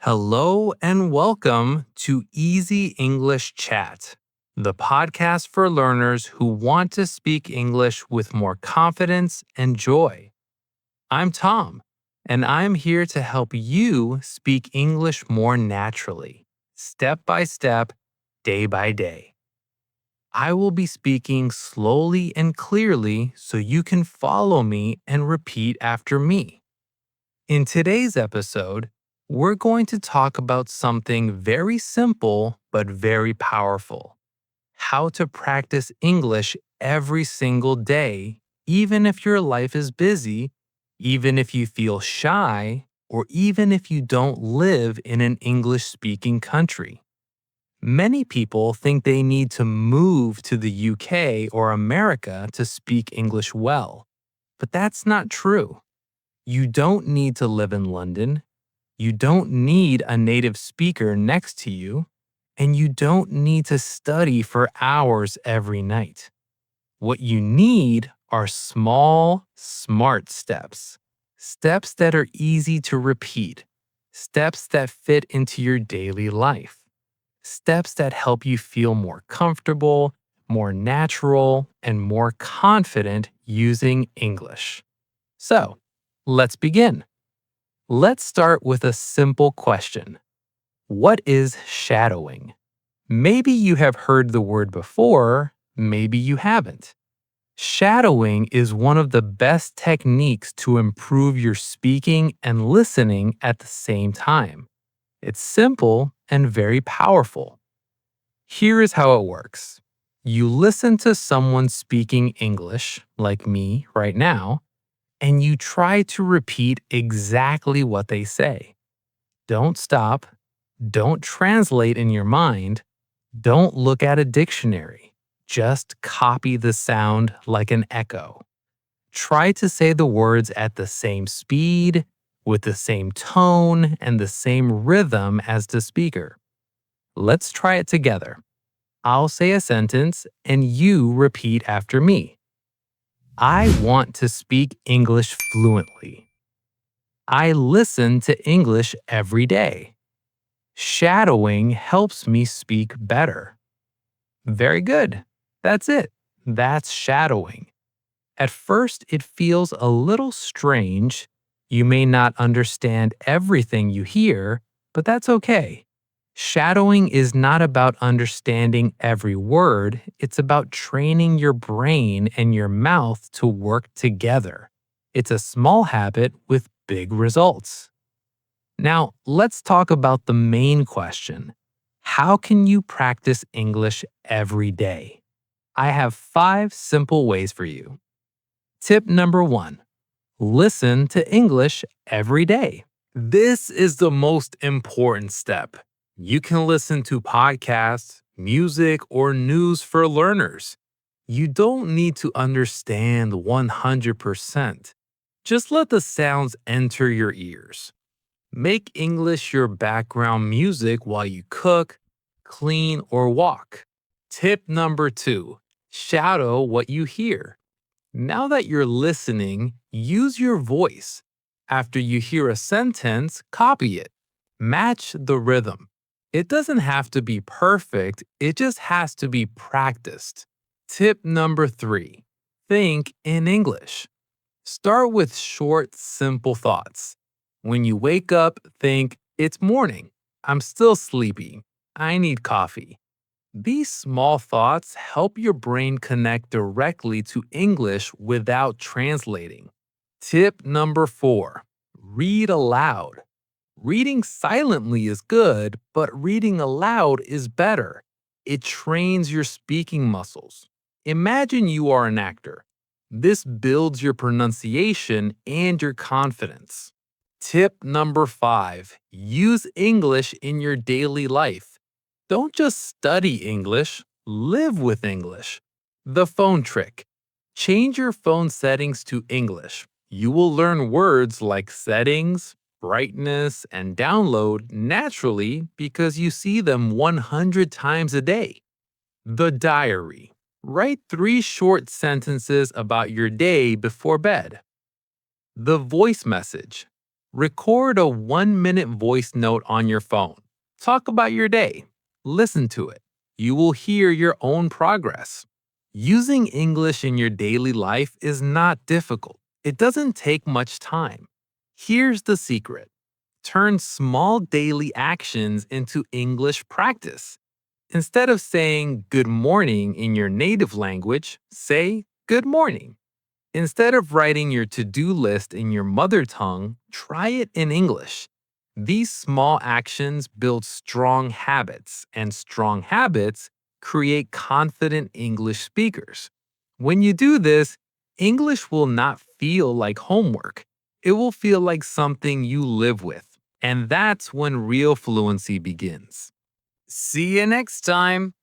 Hello and welcome to Easy English Chat, the podcast for learners who want to speak English with more confidence and joy. I'm Tom, and I'm here to help you speak English more naturally, step by step, day by day. I will be speaking slowly and clearly so you can follow me and repeat after me. In today's episode, we're going to talk about something very simple but very powerful: how to practice English every single day, even if your life is busy, even if you feel shy, or even if you don't live in an English speaking country. Many people think they need to move to the UK or America to speak English well, but that's not true. You don't need to live in London. You don't need a native speaker next to you. And you don't need to study for hours every night. What you need are small, smart steps. Steps that are easy to repeat. Steps that fit into your daily life. Steps that help you feel more comfortable, more natural, and more confident using English. So, let's begin. Let's start with a simple question. What is shadowing? Maybe you have heard the word before, maybe you haven't. Shadowing is one of the best techniques to improve your speaking and listening at the same time. It's simple and very powerful. Here is how it works. You listen to someone speaking English, like me right now, and you try to repeat exactly what they say. Don't stop. Don't translate in your mind. Don't look at a dictionary. Just copy the sound like an echo. Try to say the words at the same speed, with the same tone, and the same rhythm as the speaker. Let's try it together. I'll say a sentence and you repeat after me. I want to speak English fluently. I listen to English every day. Shadowing helps me speak better. Very good. That's it. That's shadowing. At first, it feels a little strange. You may not understand everything you hear, but that's okay. Shadowing is not about understanding every word, it's about training your brain and your mouth to work together. It's a small habit with big results. Now, let's talk about the main question. How can you practice English every day? I have 5 simple ways for you. Tip number 1. Listen to English every day. This is the most important step. You can listen to podcasts, music, or news for learners. You don't need to understand 100%. Just let the sounds enter your ears. Make English your background music while you cook, clean, or walk. Tip number 2. Shadow what you hear. Now that you're listening, use your voice. After you hear a sentence, copy it. Match the rhythm. It doesn't have to be perfect, it just has to be practiced. Tip number 3. Think in English. Start with short, simple thoughts. When you wake up, think, it's morning. I'm still sleepy. I need coffee. These small thoughts help your brain connect directly to English without translating. Tip number 4. Read aloud. Reading silently is good, but reading aloud is better. It trains your speaking muscles. Imagine you are an actor. This builds your pronunciation and your confidence. Tip number 5. Use English in your daily life. Don't just study English, live with English. The phone trick. Change your phone settings to English. You will learn words like settings, brightness, and download naturally because you see them 100 times a day. The diary. Write 3 short sentences about your day before bed. The voice message. Record a 1-minute voice note on your phone. Talk about your day. Listen to it. You will hear your own progress. Using English in your daily life is not difficult. It doesn't take much time. Here's the secret. Turn small daily actions into English practice. Instead of saying good morning in your native language, say good morning. Instead of writing your to-do list in your mother tongue, try it in English. These small actions build strong habits, and strong habits create confident English speakers. When you do this, English will not feel like homework. It will feel like something you live with. And that's when real fluency begins. See you next time.